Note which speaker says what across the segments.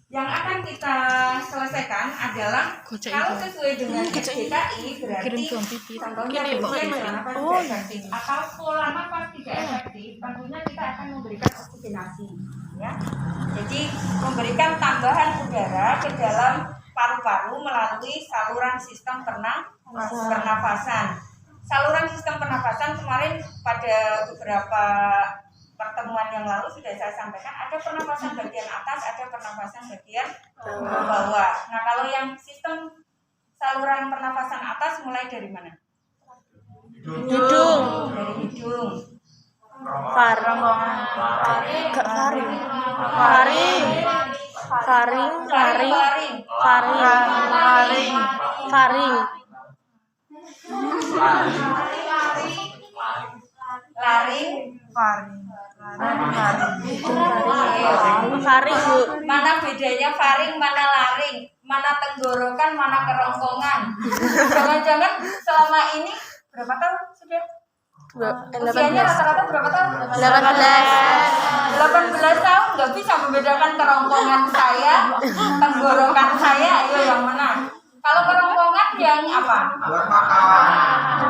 Speaker 1: Yang akan kita selesaikan adalah kalau sesuai dengan SDKI berarti contohnya efektif atau pola nafas tidak efektif, tentunya kita akan memberikan oksigenasi, ya. Jadi memberikan tambahan udara ke dalam paru-paru melalui saluran sistem pernafasan. Saluran sistem pernafasan kemarin pada beberapa pertemuan yang lalu sudah saya sampaikan, ada pernafasan bagian atas, ada pernafasan bagian bawah. Nah, kalau yang sistem saluran pernafasan atas mulai dari mana?
Speaker 2: Hidung.
Speaker 1: Dari hidung.
Speaker 2: Faring. Faring, Bu.
Speaker 1: Mana bedanya faring, mana laring, mana tenggorokan, mana kerongkongan. Jangan-jangan selama ini berapa tahun sudah? Usianya rata-rata berapa tahun? 18 tahun nggak bisa membedakan kerongkongan saya, tenggorokan saya, ayo yang mana? Kalau kerongkongan yang apa?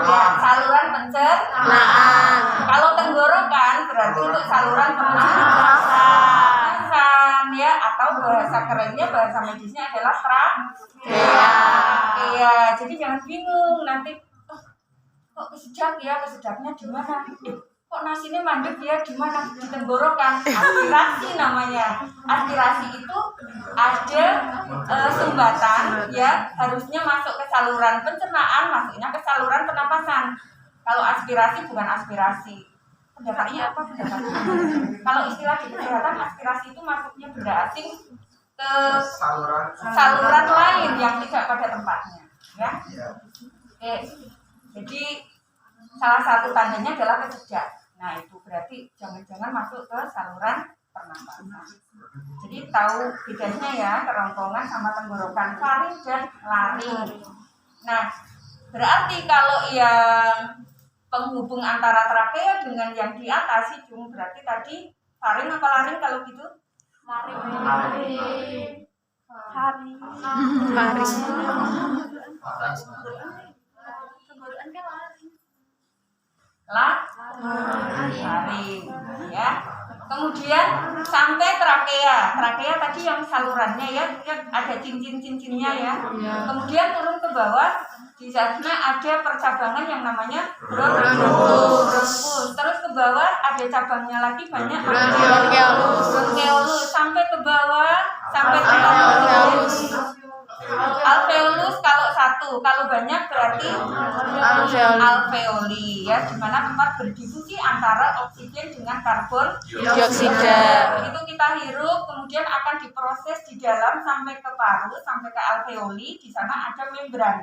Speaker 1: Ya, saluran pencernaan. Kalau tenggorokan berarti untuk saluran pernafasan, ya, atau bahasa kerennya, bahasa medisnya adalah trakea. Iya, jadi jangan bingung nanti. Kok kesedap ya, kesedapnya di mana? Kok nasinya mandek ya, di mana? Di tenggorokan. Aspirasi namanya. Aspirasi itu ada sumbatan, ya, harusnya masuk ke saluran pencernaan, masuknya ke saluran pernapasan. Kalau aspirasi bukan aspirasi. Pendapatnya apa pendapatnya? Kalau istilah di kesehatan, aspirasi itu masuknya benda asing ke saluran lain yang tidak pada tempatnya, ya. Oke. Jadi salah satu tandanya adalah kesedap. Nah, itu berarti jangan-jangan masuk ke saluran pernapasan. Jadi tahu bedanya ya, kerongkongan sama tenggorokan, faring dan laring. Nah, berarti kalau yang penghubung antara trakea dengan yang di atas hidung berarti tadi faring apa laring kalau gitu? Laring, ya. Kemudian sampai trakea. Trakea tadi yang salurannya ya ada cincin-cincinnya ya. Kemudian turun ke bawah, di sana ada percabangan yang namanya bronkus. Terus ke bawah ada cabangnya lagi banyak, bronkeolus. Sampai ke bawah sampai ke alveolus kalau satu, kalau banyak berarti alveoli, ya, di mana tempat berdifusi antara oksigen dengan karbon dioksida. Itu kita hirup, kemudian akan diproses di dalam sampai ke paru, sampai ke alveoli. Di sana ada membran,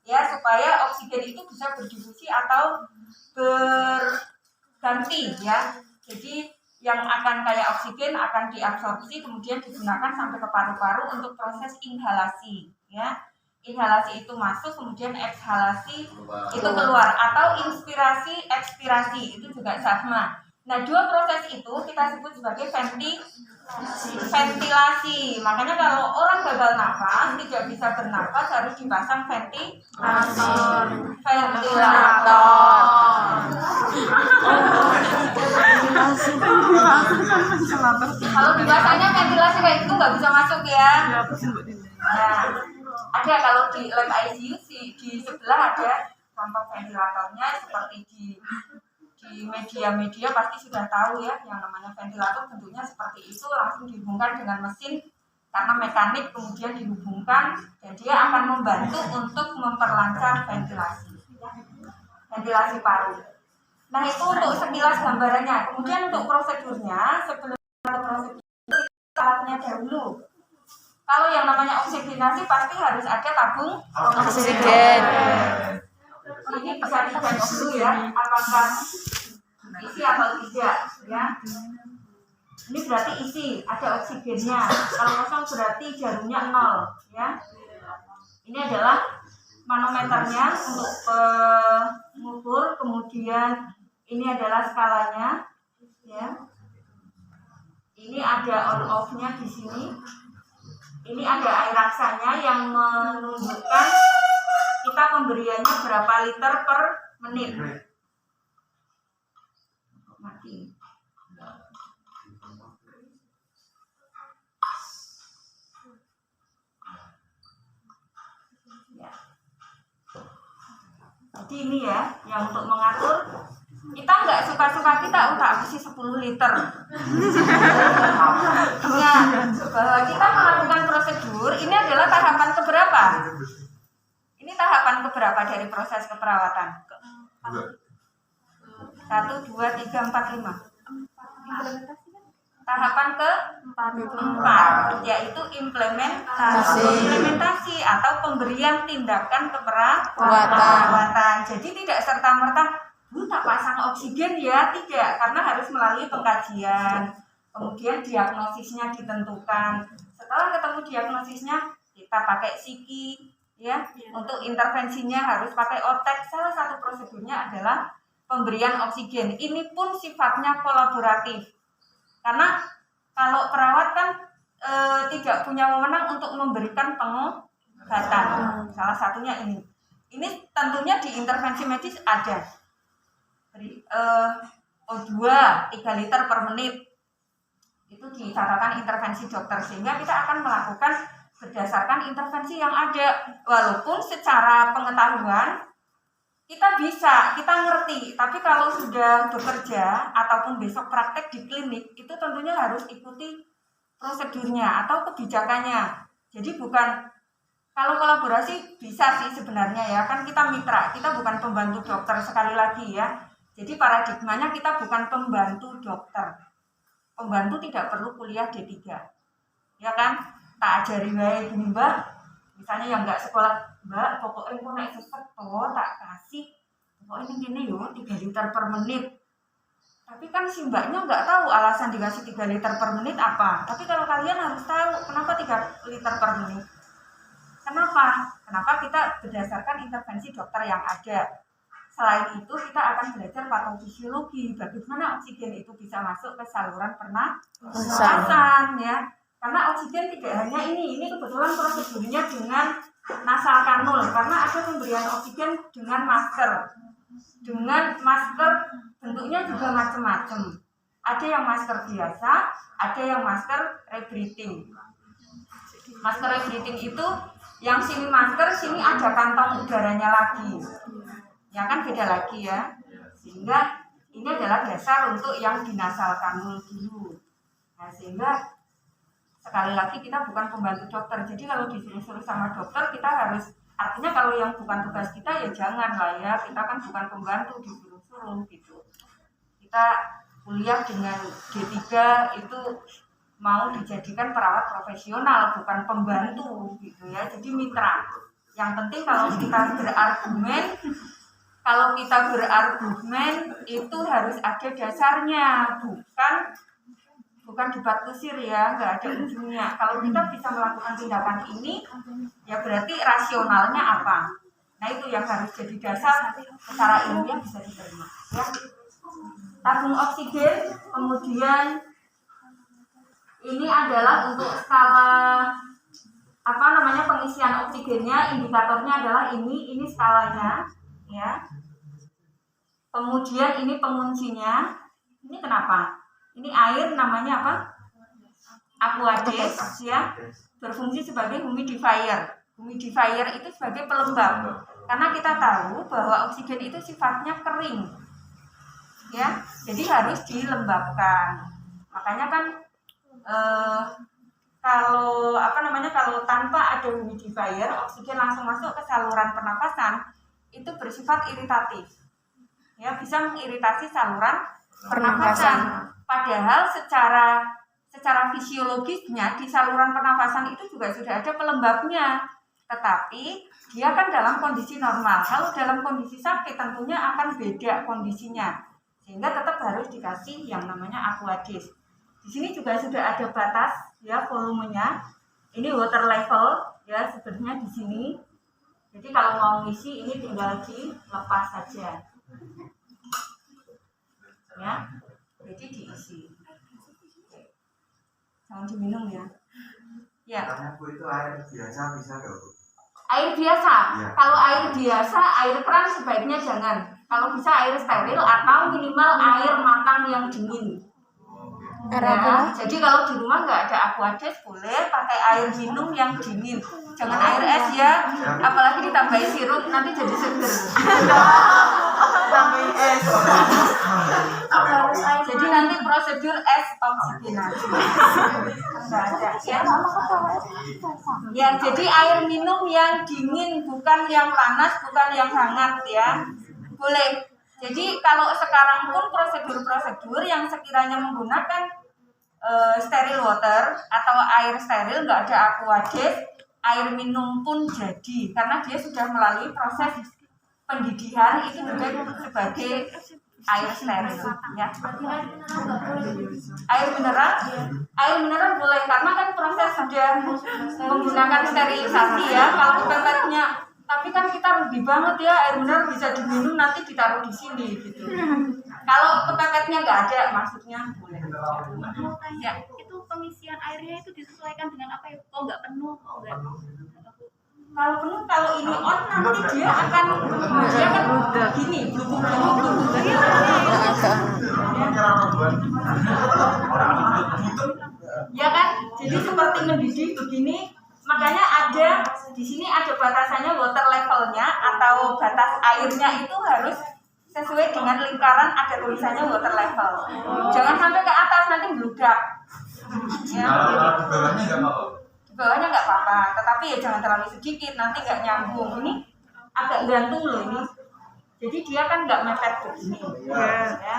Speaker 1: ya, supaya oksigen itu bisa berdifusi atau berganti, ya. Jadi yang akan kayak oksigen akan diabsorpsi kemudian digunakan sampai ke paru-paru untuk proses inhalasi, ya. Inhalasi itu masuk, kemudian ekshalasi itu keluar, atau inspirasi ekspirasi itu juga sama. Nah, dua proses itu kita sebut sebagai ventilasi. Makanya kalau orang gagal nafas, tidak bisa bernafas, harus dipasang ventilator. Kalau dipasangnya ventilasi kayak itu nggak bisa masuk ya. Nah, ada kalau di lab ICU di sebelah ada contoh ventilatornya, seperti di media-media pasti sudah tahu ya, yang namanya ventilator bentuknya seperti itu, langsung dihubungkan dengan mesin karena mekanik, kemudian dihubungkan dan dia akan membantu untuk memperlancar ventilasi paru. Nah, itu untuk sekilas gambarannya. Kemudian untuk prosedurnya, sebelum prosedur alatnya dahulu. Kalau yang namanya oksigenasi pasti harus ada tabung
Speaker 2: Oksigen.
Speaker 1: Ini bisa dicek dulu ya, apakah isi atau tidak, ya. Ini berarti isi, ada oksigennya. Kalau kosong berarti jarumnya 0, ya. Ini adalah manometernya untuk pengukur, kemudian ini adalah skalanya, ya. Ini ada on off-nya di sini. Ini ada air aksanya yang menunjukkan kita pemberiannya berapa liter per menit. Mati. Ya. Jadi ini ya, yang untuk mengatur. Kita nggak suka-suka kita tak kasih 10 liter. Ingat bahwa kita melakukan prosedur ini adalah tahapan keberapa? Ini tahapan keberapa dari proses keperawatan? 1, 2, 3, 4, 5. Tahapan ke-4 yaitu implementasi atau pemberian tindakan keperawatan. Jadi tidak serta-merta tak pasang oksigen ya, tidak, karena harus melalui pengkajian, kemudian diagnosisnya ditentukan. Setelah ketemu diagnosisnya, kita pakai psiki, ya, untuk intervensinya harus pakai otek. Salah satu prosedurnya adalah pemberian oksigen. Ini pun sifatnya kolaboratif, karena kalau perawat kan tidak punya wewenang untuk memberikan pengobatan. Salah satunya ini. Ini tentunya di intervensi medis ada. O2 3 liter per menit itu dicatatkan intervensi dokter, sehingga kita akan melakukan berdasarkan intervensi yang ada, walaupun secara pengetahuan kita ngerti, tapi kalau sudah bekerja ataupun besok praktek di klinik itu tentunya harus ikuti prosedurnya atau kebijakannya. Jadi bukan, kalau kolaborasi bisa sih sebenarnya ya, kan kita mitra, kita bukan pembantu dokter sekali lagi ya. Jadi paradigmanya kita bukan pembantu dokter. Pembantu tidak perlu kuliah D3. Ya kan? Tak ajari wae gini, Mbak. Misalnya yang enggak sekolah, Mbak, pokoknya kok nek sesek tak kasih. Pokoknya gini yo, 3 liter per menit. Tapi kan si mbaknya enggak tahu alasan dikasih 3 liter per menit apa. Tapi kalau kalian harus tahu kenapa 3 liter per menit. Kenapa? Kenapa kita berdasarkan intervensi dokter yang ada. Selain itu kita akan belajar patofisiologi, bagaimana oksigen itu bisa masuk ke saluran pernafasan ya. Karena oksigen tidak hanya ini kebetulan prosedurnya dengan nasal kanul, karena ada pemberian oksigen dengan masker. Dengan masker bentuknya juga macam-macam. Ada yang masker biasa, ada yang masker rebreathing. Masker rebreathing itu yang sini masker, sini ada kantong udaranya lagi. Ya kan beda lagi ya, sehingga ini adalah dasar untuk yang di nasal kanul dulu. Nah sehingga sekali lagi kita bukan pembantu dokter, jadi kalau disuruh-suruh sama dokter kita harus, artinya kalau yang bukan tugas kita ya jangan lah ya, kita kan bukan pembantu disuruh-suruh gitu. Kita kuliah dengan D3 itu mau dijadikan perawat profesional, bukan pembantu gitu ya, jadi mitra. Yang penting kalau kita berargumen itu harus ada dasarnya, bukan debat kusir ya, nggak ada ujungnya. Kalau kita bisa melakukan tindakan ini, ya berarti rasionalnya apa? Nah itu yang harus jadi dasar secara ilmiah bisa diterima. Ya. Tabung oksigen, kemudian ini adalah untuk skala pengisian oksigennya, indikatornya adalah ini skalanya. Ya. Kemudian ini penguncinya. Ini kenapa? Ini air namanya apa? Aquades ya. Berfungsi sebagai humidifier. Humidifier itu sebagai pelembab. Karena kita tahu bahwa oksigen itu sifatnya kering. Ya. Jadi harus dilembabkan. Makanya kan kalau tanpa ada humidifier, oksigen langsung masuk ke saluran pernafasan itu bersifat iritatif, ya bisa mengiritasi saluran pernafasan. Padahal secara fisiologisnya di saluran pernafasan itu juga sudah ada pelembabnya, tetapi dia kan dalam kondisi normal. Kalau dalam kondisi sakit tentunya akan beda kondisinya, sehingga tetap harus dikasih yang namanya Aquades. Di sini juga sudah ada batas ya volumenya. Ini water level ya sebenarnya di sini. Jadi kalau mau ngisi ini tinggal dilepas saja. Ya. Jadi diisi. Jangan diminum ya. Ya.
Speaker 3: Katanya Bu itu air biasa bisa nggak Bu?
Speaker 1: Air biasa.
Speaker 3: Ya.
Speaker 1: Kalau air biasa, air keran sebaiknya jangan. Kalau bisa air steril atau minimal air matang yang dingin. Ya, jadi kalau di rumah nggak ada aquades boleh pakai air minum yang dingin, jangan air es ya, apalagi ditambahin sirup nanti jadi seger.
Speaker 2: Tambahin es.
Speaker 1: Jadi nanti prosedur es oksigenasi nggak ada ya. Ya, jadi air minum yang dingin, bukan yang panas, bukan yang hangat ya, boleh. Jadi kalau sekarang pun prosedur-prosedur yang sekiranya menggunakan steril water atau air steril, nggak ada aquades, air minum pun jadi karena dia sudah melalui proses pendidikan itu juga sebagai air steril ya. Air mineral boleh karena kan proses sudah menggunakan sterilisasi ya. Kalau pipetnya, tapi kan kita rugi banget ya, air mineral bisa diminum nanti ditaruh di sini gitu. Kalau kepepetnya nggak ada, maksudnya boleh. Ya.
Speaker 4: Itu pengisian airnya itu disesuaikan dengan apa ya? Oh nggak penuh, oh nggak.
Speaker 1: Kalau penuh, kalau ini on nanti dia akan gini, blubuk. Ya kan? Jadi seperti mendidih begini. Makanya ada di sini ada batasannya, water levelnya atau batas airnya itu harus sesuai dengan lingkaran, ada tulisannya water level. Jangan sampai ke atas nanti bludak. Ya.
Speaker 3: Kalau di bawahnya nggak apa-apa.
Speaker 1: Di bawahnya nggak apa-apa, tetapi ya jangan terlalu sedikit, nanti nggak nyambung. Ini agak gantung loh ini. Jadi dia kan nggak mepet begini. Ya.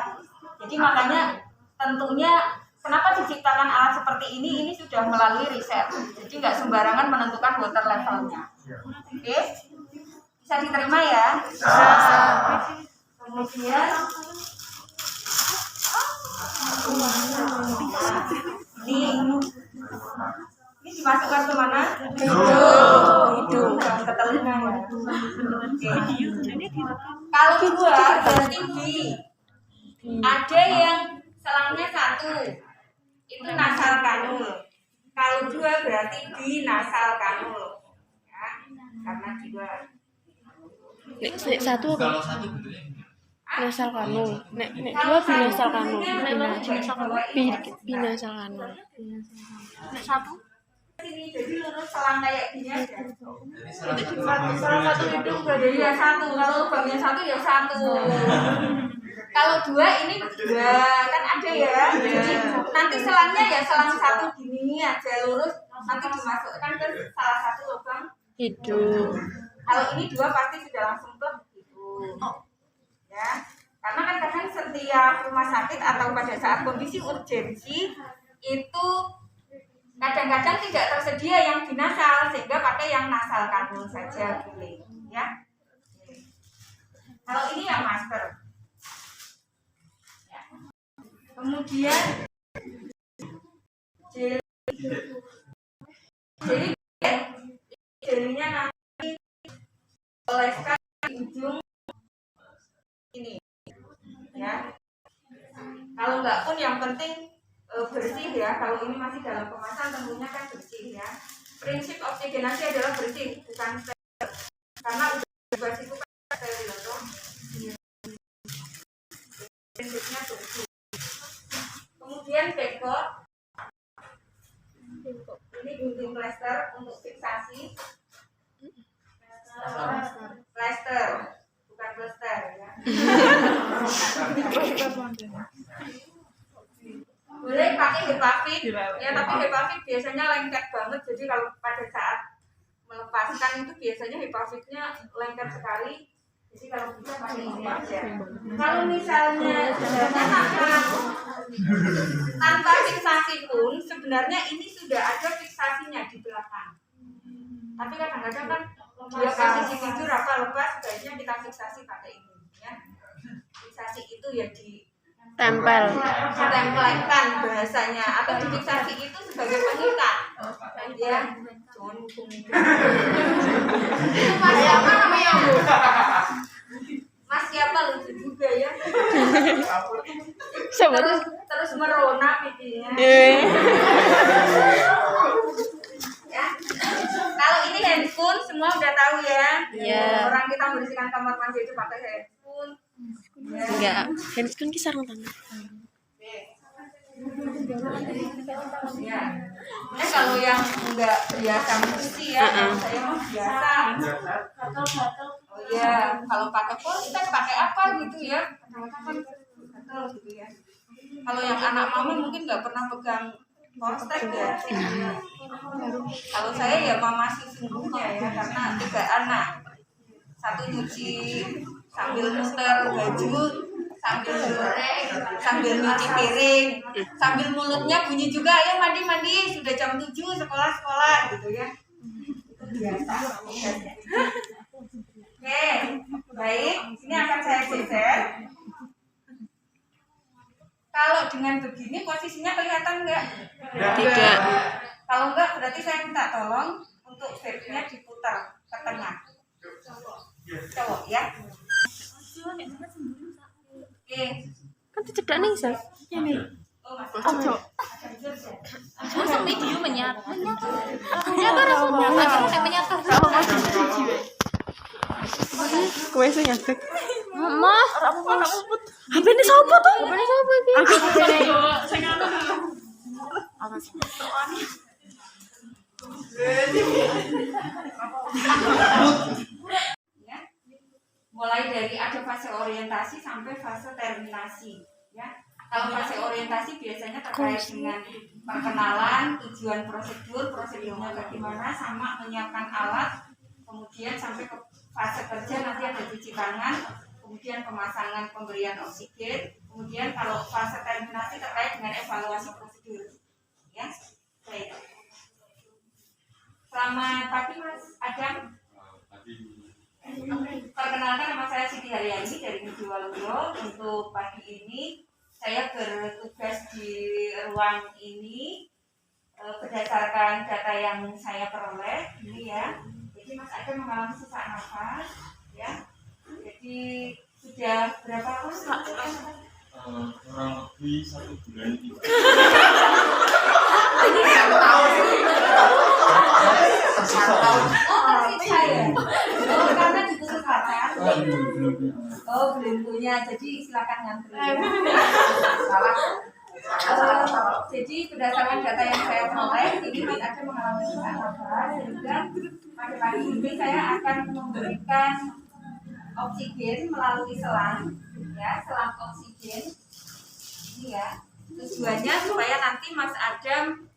Speaker 1: Jadi makanya tentunya kenapa diciptakan alat seperti ini sudah melalui riset. Jadi nggak sembarangan menentukan water levelnya. Oke? Bisa diterima ya? Kemudian ini dimasukkan ke mana? Hidung. Jangan ke telinga ya. Oke. Kalau dua berarti B. Ada yang selangnya satu, itu nasal kanul. Kalau dua berarti di nasal kanul. Ya, karena dua.
Speaker 2: Nek satu apa?
Speaker 3: Kalau satu bentuknya
Speaker 2: Nasal kanul. Nek dua binasal kanul. Binasal kanul.
Speaker 4: Nek satu
Speaker 1: Ini jadi lurus selang kayak gini aja.
Speaker 3: jadi
Speaker 1: Salah satu hidung jadi ya satu, kalau lubangnya satu ya satu. Kalau dua ini dua, kan ada ya. Jadi nanti selangnya ya selang satu gini aja lurus, nanti dimasukkan ke salah satu lubang
Speaker 2: Hidung.
Speaker 1: Kalau ini dua pasti sudah langsung ke hidung. Ya, karena kan kadang setiap rumah sakit atau pada saat kondisi urgensi itu kadang-kadang tidak tersedia yang binasal sehingga pakai yang nasal kanul saja boleh ya. Kalau ini yang masker. Ya. Kemudian jelinya nanti oleskan di ujung ini ya. Kalau enggak pun yang penting bersih ya. Kalau ini masih dalam kemasan tentunya kan bersih ya. Prinsip oksigenasi adalah bersih, bukan steril. Karena bebas itu kan steril loh. Prinsipnya bersih. Kemudian backup. Ini gunting plester untuk fiksasi. Plester, bukan plester ya. Boleh pakai hepafit ya, tapi hepafit biasanya lengket banget, jadi kalau pada saat melepaskan itu biasanya hepafitnya lengket sekali, jadi kalau bisa pakai ini aja. Kalau misalnya tanpa fiksasi pun sebenarnya ini sudah ada fiksasinya di belakang, tapi kadang-kadang kan dia posisi tidur apa lepas, sebaiknya kita fiksasi pakai ini ya. Fiksasi itu ya ditempelkan bahasanya, atau difiksasi itu sebagai pengikat ya. Mas siapa namanya Bu? Mas siapa lucu juga ya. terus merona pipinya. udah tahu ya.
Speaker 2: Iya.
Speaker 1: Orang kita membersihkan kamar mandi itu pakai handphone. Ya.
Speaker 2: Enggak, handphone ki sarung tangan.
Speaker 1: Ya. Nah, kalau yang enggak biasa mesti ya, kalau saya mah biasa. Oh iya, kalau pakai polstek pakai apa gitu ya? Gatel gitu ya. Kalau yang anak mama mungkin nggak pernah pegang polstek ya. Kalau saya ya mama sesungguhnya ya, karena 3 anak. 1 nyuci sambil muter baju, sambil nyuci piring, sambil mulutnya bunyi juga, ya mandi sudah jam 7 sekolah gitu ya. Itu biasa. Oke, baik, ini akan saya geser. Kalau dengan begini posisinya kelihatan enggak?
Speaker 2: Tidak.
Speaker 1: Kalau enggak berarti saya minta tolong untuk vape-nya diputar ke tengah. Cowok ya. Oke.
Speaker 2: Kan dicedak nih, Sal.
Speaker 1: Oh, masih.
Speaker 4: Masa video menyatu. Menyatu.
Speaker 2: Kowe sing ngadeg.
Speaker 4: Mama.
Speaker 2: HP ini sapa tuh? HP ini sapa iki?
Speaker 1: Ya. Mulai dari ada fase orientasi sampai fase terminasi ya. Kalau fase orientasi biasanya terkait dengan perkenalan, tujuan prosedurnya bagaimana, sama menyiapkan alat, kemudian sampai ke fase kerja nanti ada cuci tangan, kemudian pemasangan pemberian oksigen, kemudian kalau fase terminasi terkait dengan evaluasi prosedur ya. Baik. Selamat pagi Mas Adam. Perkenalkan, nama saya Siti Haryani dari Midi Waluyo. Untuk pagi ini saya bertugas di ruang ini berdasarkan data yang saya peroleh ini ya. Jadi Mas Adam mengalami sesak nafas ya. Jadi sudah berapa lama?
Speaker 3: Kurang lebih 1 bulan ini.
Speaker 1: Oh, tersisa ya. Oh, karena diputuskan. Oh, belum punya. Jadi silakan ngantri. Salah. Jadi berdasarkan data yang saya peroleh, ini Mas Adam mengalami sesak nafas, sehingga pada pagi ini saya akan memberikan oksigen melalui selang, ya, selang oksigen. Ini ya. Tujuannya supaya nanti Mas Adam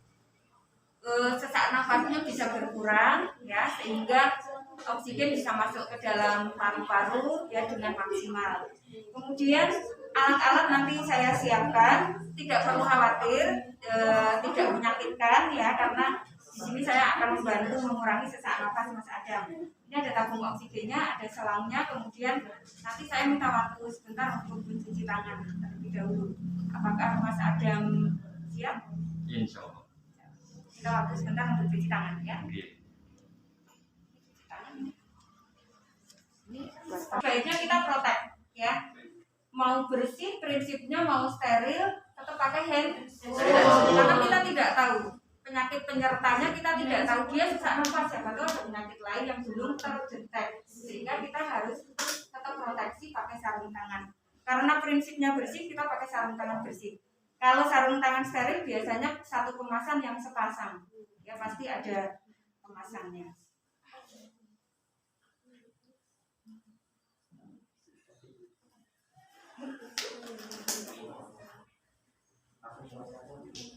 Speaker 1: sesak nafasnya bisa berkurang ya, sehingga oksigen bisa masuk ke dalam paru-paru ya dengan maksimal. Kemudian alat-alat nanti saya siapkan, tidak perlu khawatir, tidak menyakitkan ya, karena di sini saya akan membantu mengurangi sesak nafas Mas Adam. Ini ada tabung oksigennya, ada selangnya, kemudian nanti saya minta waktu sebentar untuk mencuci tangan terlebih dahulu. Apakah Mas Adam siap?
Speaker 3: Insya Allah.
Speaker 1: Kita waktu sebentar untuk cuci tangan ya. Ini baiknya kita protek ya. Mau bersih prinsipnya, mau steril tetap pakai hand sanitizer. Karena kita tidak tahu penyakit penyertanya, kita tidak tahu dia sesak nafas, siapa tahu ada penyakit lain yang belum terdeteksi, sehingga kita harus tetap proteksi pakai sarung tangan. Karena prinsipnya bersih, kita pakai sarung tangan bersih. Kalau sarung tangan steril biasanya 1 kemasan yang sepasang, ya pasti ada kemasannya.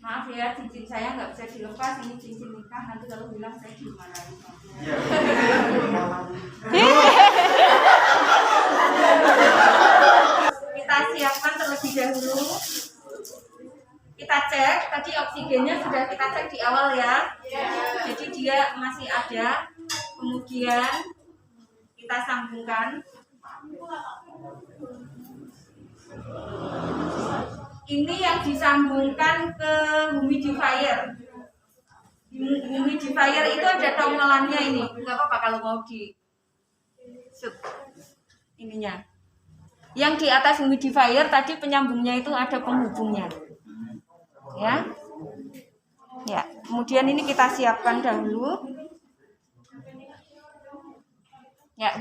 Speaker 1: Maaf ya, cincin saya nggak bisa dilepas, ini cincin nikah, nanti kalau bilang saya dimarahin. Kita siapkan terlebih dahulu. Kita cek, tadi oksigennya sudah kita cek di awal ya. Jadi dia masih ada. Kemudian kita sambungkan. Ini yang disambungkan ke humidifier. Humidifier itu ada tomelannya ini. Enggak apa-apa kalau mau di shoot ininya. Yang di atas humidifier tadi penyambungnya itu ada penghubungnya. Ya. Ya, kemudian ini kita siapkan dahulu. Ya,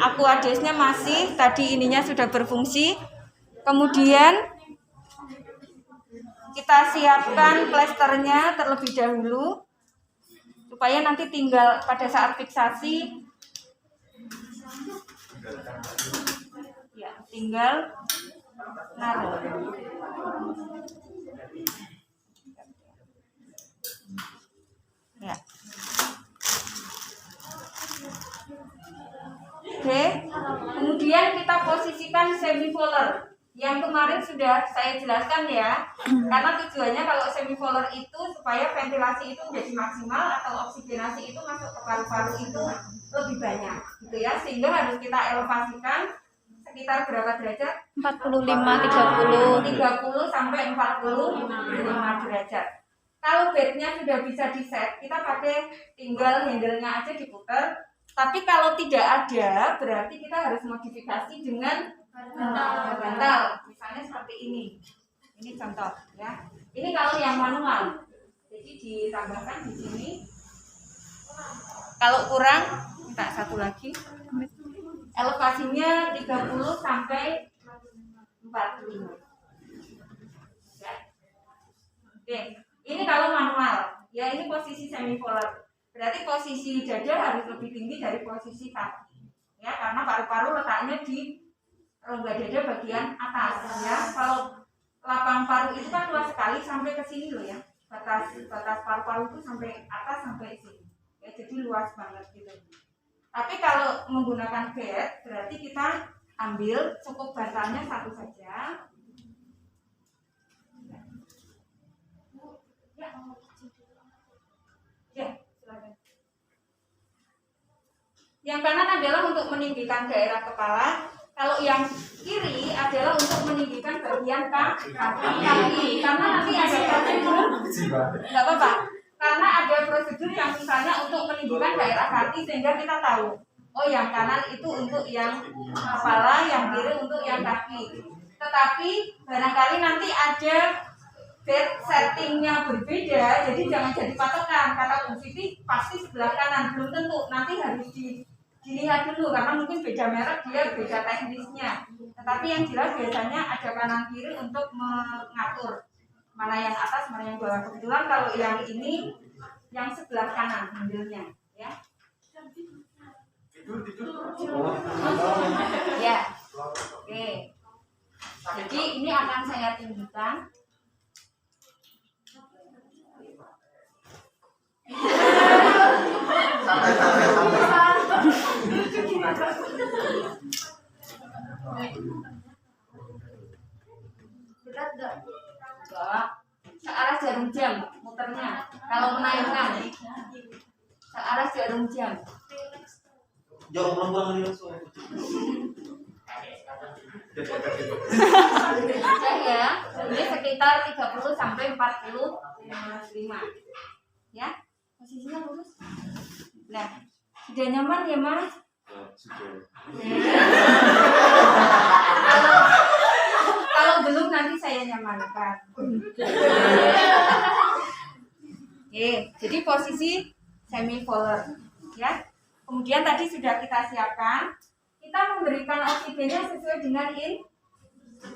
Speaker 1: aquadesnya masih, tadi ininya sudah berfungsi. Kemudian kita siapkan plesternya terlebih dahulu supaya nanti tinggal pada saat fiksasi ya tinggal naruh. Ya. Oke, kemudian kita posisikan semivoller yang kemarin sudah saya jelaskan ya. Karena tujuannya kalau semivoller itu supaya ventilasi itu menjadi maksimal atau oksigenasi itu masuk ke paru-paru itu lebih banyak, gitu ya. Sehingga harus kita elevasikan sekitar berapa derajat?
Speaker 2: 45,
Speaker 1: 30 sampai 45 derajat. Kalau bednya sudah bisa di-set, kita pakai tinggal handle-nya aja diputar. Tapi kalau tidak ada, berarti kita harus modifikasi dengan bantal. Misalnya seperti ini. Ini contoh ya. Ini kalau yang manual. Jadi ditambahkan di sini. Kalau kurang, minta satu lagi. Elevasinya 30 sampai 45. Ya. Oke, ini kalau manual. Ya, ini posisi semivoller. Berarti posisi dada harus lebih tinggi dari posisi kaki. Ya, karena paru-paru letaknya di rongga dada bagian atas ya. Kalau lapang paru itu kan luas sekali sampai ke sini loh ya. Batas paru-paru itu sampai atas sampai sini. Ya, jadi luas banget gitu. Tapi kalau menggunakan bed berarti kita ambil cukup bantalnya satu saja. Ya, silakan. Yang kanan adalah untuk meninggikan daerah kepala. Kalau yang kiri adalah untuk meninggikan bagian kaki. Karena nanti ada prosedur, nggak apa-apa. Karena ada prosedur yang misalnya untuk meninggikan daerah kaki sehingga kita tahu, oh yang kanan itu untuk yang kepala, yang kiri untuk yang kaki. Tetapi barangkali nanti ada bed settingnya berbeda, jadi jangan jadi patokan. Kata Bu Siti pasti sebelah kanan, belum tentu. Nanti harus dilihat dulu karena mungkin beda merek dia beda teknisnya. Tetapi yang jelas biasanya ada kanan kiri untuk mengatur mana yang atas, mana yang bawah. Kebetulan kalau yang ini yang sebelah kanan handle-nya, ya. Ya. Oke. Jadi ini akan saya tinggikan. Berat enggak? Enggak. Searah jarum jam muternya. Kalau menaikkan searah jarum jam.
Speaker 3: Jauh pelan-pelan
Speaker 1: Ya, ini sekitar 30 sampai 45. Ya, posisinya lurus. Nah, sudah nyaman ya, Mas? Kalau belum nanti saya nyamankan. Oke, jadi posisi semivoller, ya. Kemudian tadi sudah kita siapkan, kita memberikan oksigennya sesuai dengan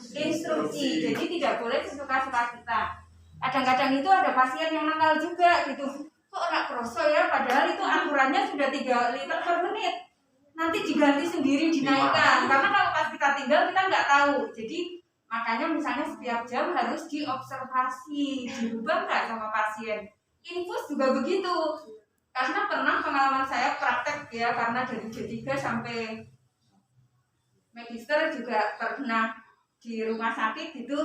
Speaker 1: instruksi. Jadi tidak boleh sesuka-suka kita. Kadang-kadang itu ada pasien yang nakal juga gitu. Kok nggak kroso ya? Padahal itu aturannya sudah 3 liter per menit. Nanti diganti sendiri dinaikkan. Karena kalau pas kita tinggal kita nggak tahu. Jadi makanya misalnya setiap jam harus diobservasi, dirubah nggak sama pasien. Infus juga begitu. Karena pernah pengalaman saya praktek ya, karena dari D3 sampai magister juga pernah di rumah sakit gitu,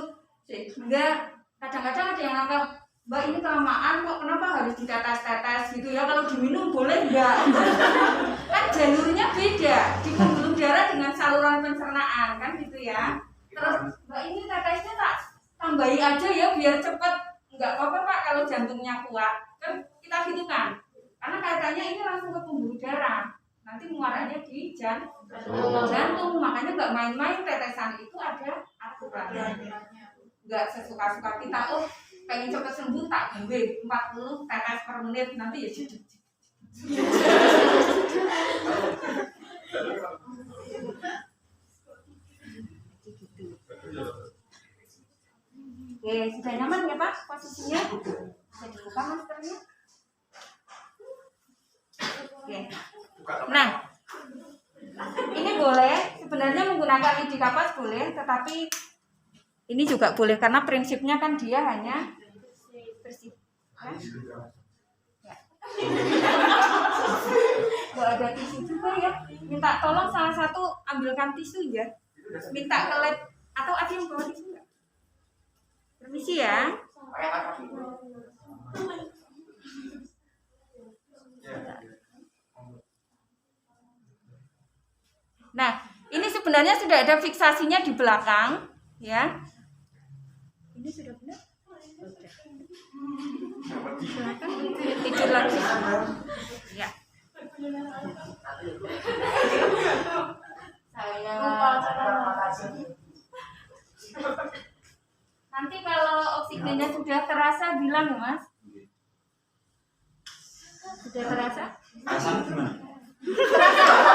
Speaker 1: sehingga kadang-kadang ada yang nakal, Mbak ini kelamaan kok, kenapa harus ditetes-tetes gitu ya, kalau diminum boleh enggak? Kan jalurnya beda di pembuluh darah dengan saluran pencernaan kan gitu ya. Terus Mbak ini tetesnya tak tambahi aja ya biar cepet. Enggak apa-apa Pak kalau jantungnya kuat, kan kita hitungkan. Karena katanya ini langsung ke pembuluh darah, nanti muaranya di jantung, makanya nggak main-main, tetesan itu ada aturannya. Nggak sesuka-suka kita, oh pengen cepet sembuh tak gue 40 tetes per menit, nanti ya Oke, sudah nyaman ya Pak posisinya? Bisa dibuka maskernya. Oke. Nah, ini boleh sebenarnya menggunakan lidi kapas boleh, tetapi ini juga boleh karena prinsipnya kan dia hanya bersih. Ya. Ada tisu juga ya. Minta tolong salah satu ambilkan tisu ya. Minta ke lab atau ada yang bawa tisu enggak? Permisi ya. Nah, ini sebenarnya sudah ada fiksasinya di belakang, ya. Ini sudah benar? Silakan tidur lagi. Ya. Nanti kalau oksigennya sudah terasa bilang ya Mas. Sudah terasa?
Speaker 3: Rasanya gimana?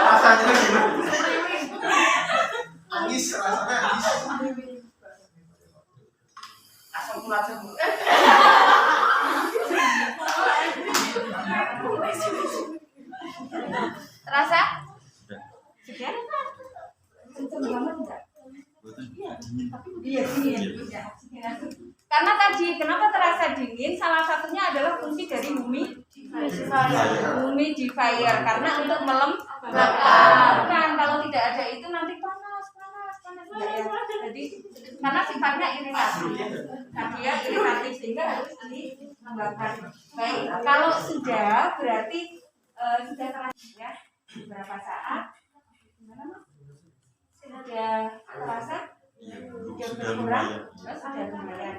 Speaker 5: Rasanya gimana? Nangis, rasanya nangis. Asal pulang aja, Bu.
Speaker 1: Terasa?
Speaker 3: Sudah.
Speaker 1: Sudah? Kenceng banget enggak? Iya, dingin. Karena tadi kenapa terasa dingin? Salah satunya adalah fungsi dari humidifier karena untuk melembabkan. Kalau tidak ada itu nanti panas enggak ya. Jadi karena sifatnya iritasi. Nah, dia iritatif sehingga harus dilembabkan. Baik, kalau sudah berarti sudah terasa ya. Beberapa saat. Gimana Mas? Sudah terasa?
Speaker 3: Sudah lumayan.
Speaker 1: Sudah lumayan.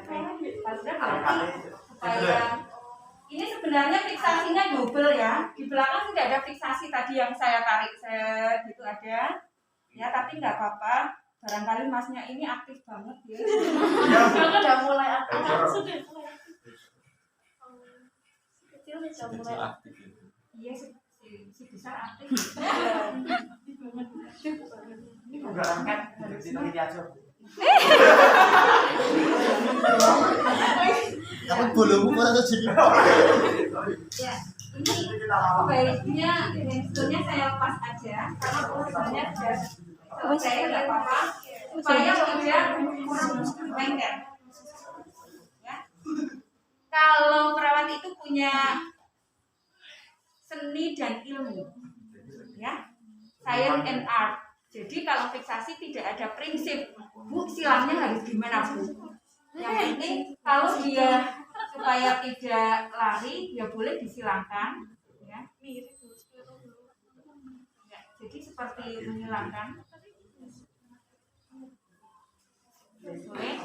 Speaker 1: Sudah berarti supaya ini sebenarnya fiksasinya double ya. Di belakang tidak ada fiksasi tadi yang saya tarik gitu ada. Ya, tapi nggak apa-apa. Barangkali Masnya ini aktif banget ya.
Speaker 4: Sudah mulai aktif.
Speaker 1: Kecil sudah mulai
Speaker 3: Kecil aktif ya.
Speaker 1: Iya, si besar aktif.
Speaker 5: Ini enggak angkat, harus ini aja.
Speaker 6: Kamu bulumu kok jadi.
Speaker 1: Ya, ini baiknya sebetulnya saya lepas aja karena urusannya sudah selesai nggak apa-apa supaya tidak lengket. Ya, kalau perawat itu punya seni dan ilmu, ya, science and art. Jadi kalau fiksasi tidak ada prinsip, Bu silangnya harus gimana Bu? Yang penting kalau dia supaya tidak lari, ya boleh disilangkan, ya. Ya, jadi seperti menyilangkan, boleh.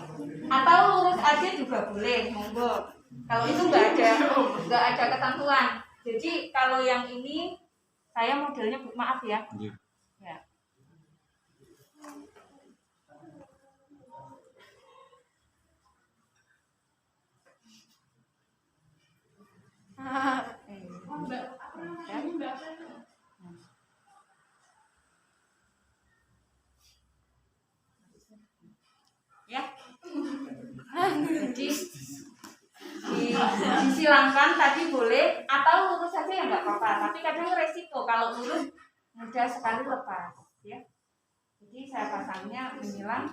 Speaker 1: Atau lurus aja juga boleh, monggo. Kalau itu nggak ada ketentuan. Jadi kalau yang ini saya modelnya Bu, maaf ya.
Speaker 3: Iya.
Speaker 1: Ya. Ya. Jadi disilangkan tadi boleh atau lurus saja ya nggak apa-apa. Tapi kadang resiko kalau lurus mudah sekali lepas, ya. Jadi saya pasangnya menyilang,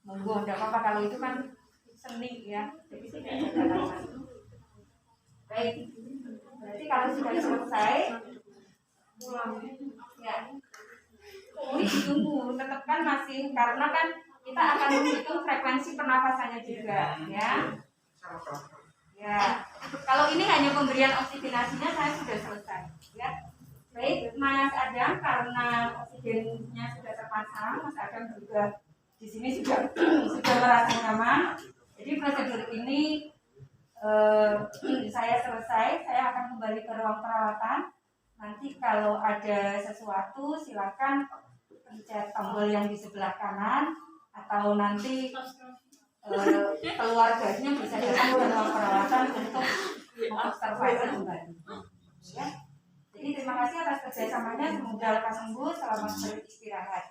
Speaker 1: monggo nggak apa-apa kalau itu kan seni ya. Jadi tidak ada batasan. Baik. Berarti kalau sudah selesai, ya. Ini ditunggu, tetap kan masih karena kan kita akan menghitung frekuensi pernafasannya juga, ya. Ya, kalau ini hanya pemberian oksigenasinya saya sudah selesai, ya. Baik, Mas Adam, karena oksigennya sudah terpasang, Mas Adam juga di sini sudah merasa nyaman. Jadi prosedur ini saya selesai, saya akan kembali ke ruang perawatan. Nanti kalau ada sesuatu silakan pencet tombol yang di sebelah kanan atau nanti keluarganya bisa datang ke ruang perawatan untuk observasi kembali. Ya. Jadi kasih atas kerjasamanya. Semoga lekas sembuh. Selamat beristirahat.